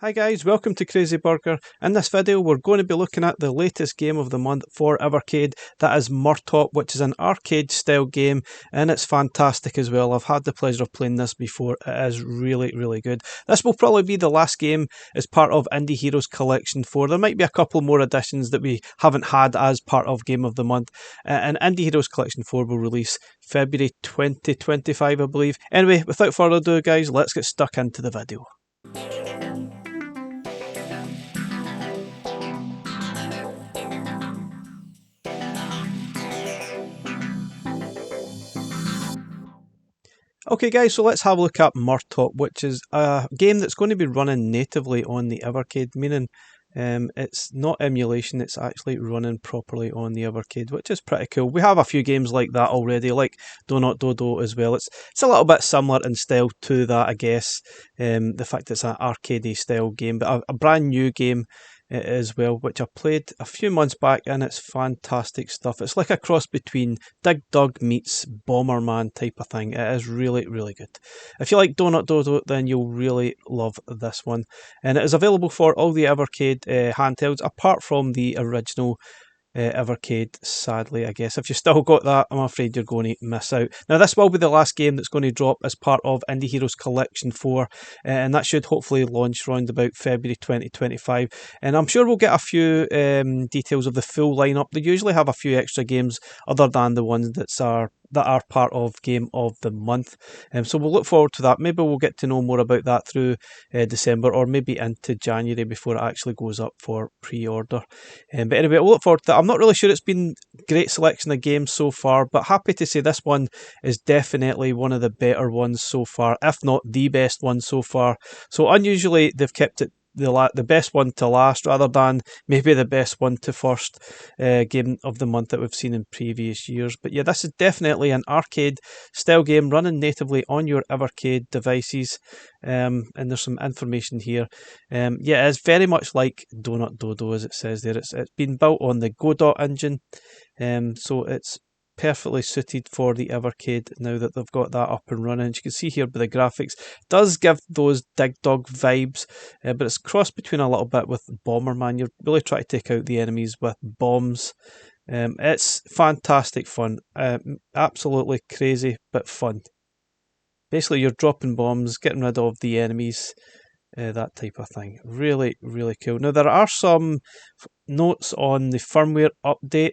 Hi guys, welcome to Crazy Burger. In this video we're going to be looking at the latest game of the month for Evercade, that is Murtop, which is an arcade style game and it's fantastic as well. I've had the pleasure of playing this before, it is really good. This will probably be the last game as part of Indie Heroes Collection 4. There might be a couple more additions that we haven't had as part of Game of the Month, and Indie Heroes Collection 4 will release February 2025 I believe. Anyway, without further ado guys, let's get stuck into the video. Okay guys, so let's have a look at Murtop, which is a game that's going to be running natively on the Evercade, meaning it's not emulation, it's actually running properly on the Evercade, which is pretty cool. We have a few games like that already, like Donut Dodo as well. It's a little bit similar in style to that, I guess, the fact that it's an arcadey style game, but a brand new game as well, which I played a few months back, and it's fantastic stuff. It's like a cross between Dig Dug meets Bomberman type of thing. It is really good. If you like Donut Dodo, then you'll really love this one. And it is available for all the Evercade handhelds, apart from the original Evercade, sadly, I guess. If you still got that, I'm afraid you're going to miss out. Now, this will be the last game that's going to drop as part of Indie Heroes Collection 4, and that should hopefully launch around about February 2025. And I'm sure we'll get a few details of the full lineup. They usually have a few extra games other than the ones that are part of Game of the Month. So we'll look forward to that. Maybe we'll get to know more about that through December, or maybe into January before it actually goes up for pre-order. But anyway, we'll look forward to that. I'm not really sure it's been a great selection of games so far, but happy to say this one is definitely one of the better ones so far, if not the best one so far. So unusually, they've kept it the best one to last rather than maybe the best one to first game of the month that we've seen in previous years. But yeah, this is definitely an arcade style game running natively on your Evercade devices, and there's some information here. Yeah, it's very much like Donut Dodo, as it says there. It's been built on the Godot engine, so it's perfectly suited for the Evercade now that they've got that up and running. As you can see here by the graphics, does give those Dig Dug vibes, but it's crossed between a little bit with Bomberman. You're really trying to take out the enemies with bombs. It's fantastic fun, absolutely crazy but fun. Basically, you're dropping bombs, getting rid of the enemies, that type of thing. Really cool. Now, there are some notes on the firmware update,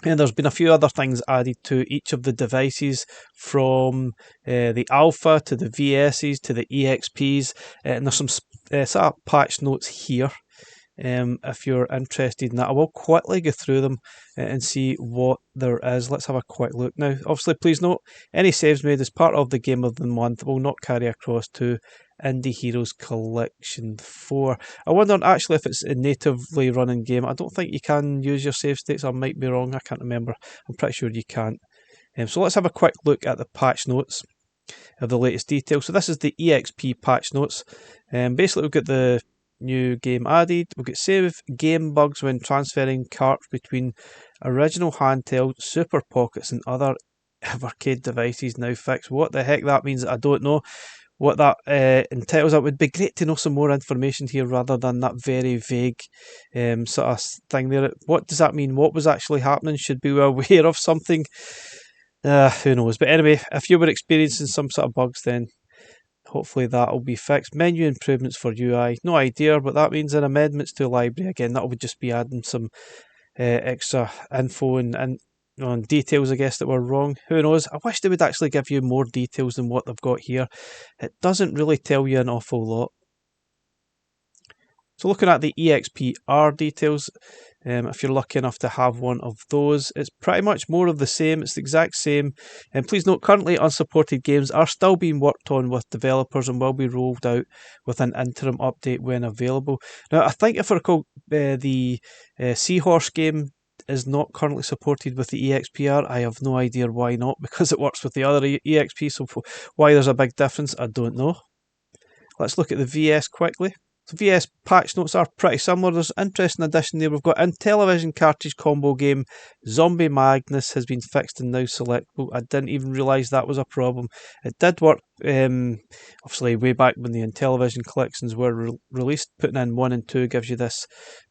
and there's been a few other things added to each of the devices, from the Alpha to the VSs to the EXPs, and there's some sort of patch notes here. If you're interested in that, I will quickly go through them and see what there is. Let's have a quick look. Now, obviously, please note, any saves made as part of the Game of the Month will not carry across to Indie Heroes Collection 4. I wonder actually if it's a natively running game. I don't think you can use your save states. I might be wrong. I can't remember. I'm pretty sure you can't. So let's have a quick look at the patch notes of the latest details. So this is the EXP patch notes. Basically, we've got the new game added. We'll get save game bugs when transferring carts between original handheld, Super Pockets and other Evercade devices now fixed. What the heck that means, I don't know. What that entails, it would be great to know some more information here rather than that very vague sort of thing there. What does that mean? What was actually happening? Should we be aware of something? Who knows? But anyway, if you were experiencing some sort of bugs, then hopefully that will be fixed. Menu improvements for UI, no idea what that means. And amendments to library, again, that would just be adding some extra info and on details, I guess, that were wrong. Who knows? I wish they would actually give you more details than what they've got here. It doesn't really tell you an awful lot. So looking at the EXPR details, if you're lucky enough to have one of those, it's pretty much more of the same. It's the exact same. And please note, currently unsupported games are still being worked on with developers and will be rolled out with an interim update when available. Now, I think if I recall, the Seahorse game is not currently supported with the EXPR. I have no idea why not, because it works with the other EXP, so why there's a big difference, I don't know. Let's look at the VS quickly. So VS patch notes are pretty similar. There's an interesting addition there. We've got Intellivision cartridge combo game. Zombie Magnus has been fixed and now selectable. I didn't even realise that was a problem. It did work, obviously, way back when the Intellivision collections were released. Putting in 1 and 2 gives you this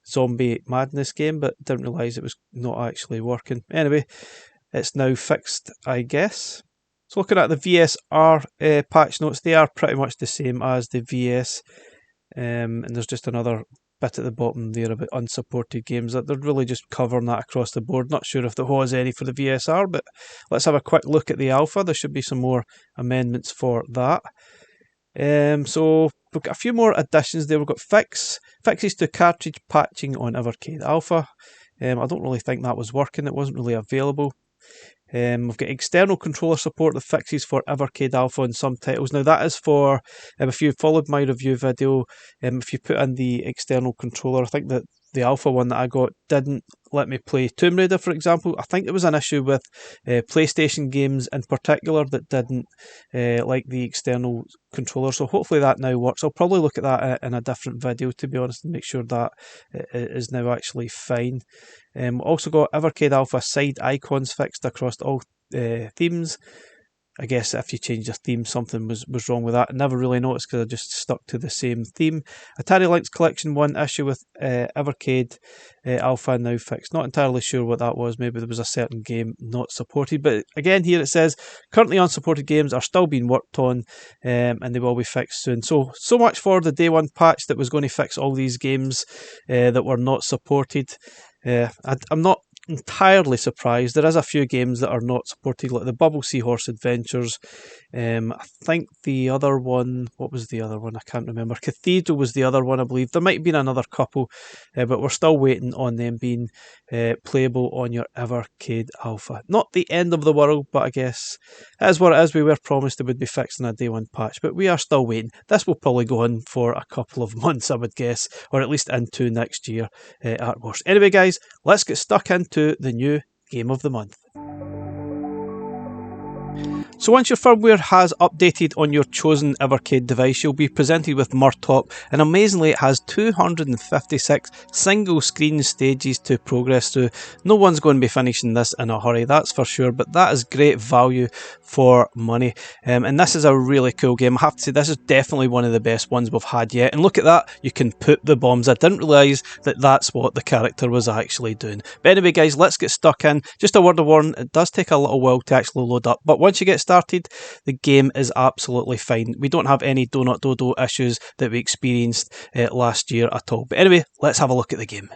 Zombie Madness game, but didn't realise it was not actually working. Anyway, it's now fixed, I guess. So looking at the VSR patch notes, they are pretty much the same as the VS. And there's just another bit at the bottom there about unsupported games. That they're really just covering that across the board. Not sure if there was any for the VSR, but let's have a quick look at the alpha. There should be some more amendments for that. So we've got a few more additions there. We've got fixes to cartridge patching on Evercade Alpha. I don't really think that was working. It wasn't really available. We've got external controller support that fixes for Evercade Alpha on some titles. Now that is for, if you followed my review video, if you put in the external controller, I think that the Alpha one that I got didn't let me play Tomb Raider, for example. I think there was an issue with PlayStation games in particular that didn't like the external controller, so hopefully that now works. I'll probably look at that in a different video, to be honest, and make sure that is now actually fine. Also got Evercade Alpha side icons fixed across all themes. I guess if you change your theme, something was wrong with that. I never really noticed because I just stuck to the same theme. Atari Lynx Collection 1 issue with Evercade Alpha now fixed. Not entirely sure what that was. Maybe there was a certain game not supported. But again, here it says, currently unsupported games are still being worked on and they will be fixed soon. So much for the day one patch that was going to fix all these games that were not supported. I'm not entirely surprised. There is a few games that are not supported, like the Bubble Seahorse Adventures. I think the other one, what was the other one? I can't remember. Cathedral was the other one, I believe. There might have been another couple, but we're still waiting on them being playable on your Evercade Alpha. Not the end of the world, but I guess it is what it is. We were promised it would be fixed in a day one patch, but we are still waiting. This will probably go on for a couple of months, I would guess, or at least into next year at worst. Anyway, guys, let's get stuck into the new game of the month. So once your firmware has updated on your chosen Evercade device, you'll be presented with Murtop, and amazingly it has 256 single screen stages to progress through. No one's going to be finishing this in a hurry, that's for sure, but that is great value for money. And this is a really cool game. I have to say, this is definitely one of the best ones we've had yet. And look at that, you can put the bombs. I didn't realise that that's what the character was actually doing. But anyway, guys, let's get stuck in. Just a word of warning, it does take a little while to actually load up, but once you get started, the game is absolutely fine. We don't have any Donut Dodo issues that we experienced last year at all. But anyway, let's have a look at the game.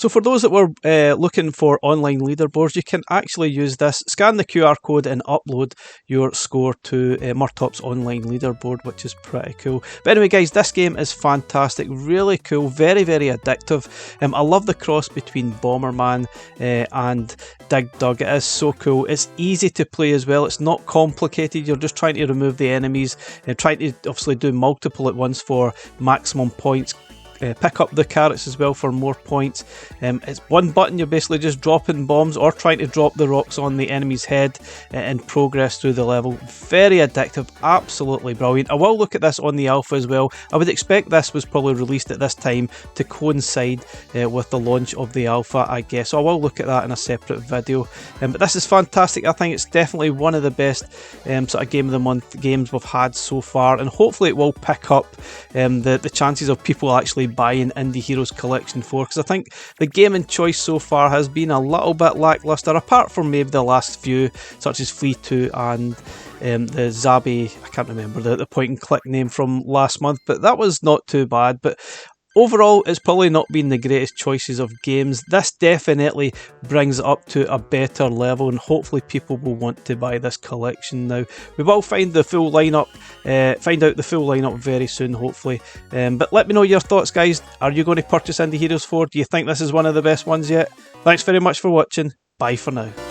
So for those that were looking for online leaderboards, you can actually use this, scan the QR code and upload your score to Murtop's online leaderboard, which is pretty cool. But anyway guys, this game is fantastic, really cool, very, very addictive. I love the cross between Bomberman and Dig Dug. It is so cool. It's easy to play as well. It's not complicated. You're just trying to remove the enemies and trying to obviously do multiple at once for maximum points. Pick up the carrots as well for more points. It's one button, you're basically just dropping bombs or trying to drop the rocks on the enemy's head and progress through the level. Very addictive, absolutely brilliant. I will look at this on the alpha as well. I would expect this was probably released at this time to coincide with the launch of the alpha, I guess. So I will look at that in a separate video. But this is fantastic. I think it's definitely one of the best sort of Game of the Month games we've had so far, and hopefully it will pick up the chances of people actually buying Indie Heroes Collection 4, because I think the gaming choice so far has been a little bit lackluster, apart from maybe the last few, such as Flea 2 and the Zabi, I can't remember the point and click name from last month, but that was not too bad. But overall, it's probably not been the greatest choices of games. This definitely brings it up to a better level, and hopefully people will want to buy this collection now. We will find the full lineup, find out the full lineup very soon, hopefully. But let me know your thoughts, guys. Are you going to purchase Indie Heroes 4? Do you think this is one of the best ones yet? Thanks very much for watching. Bye for now.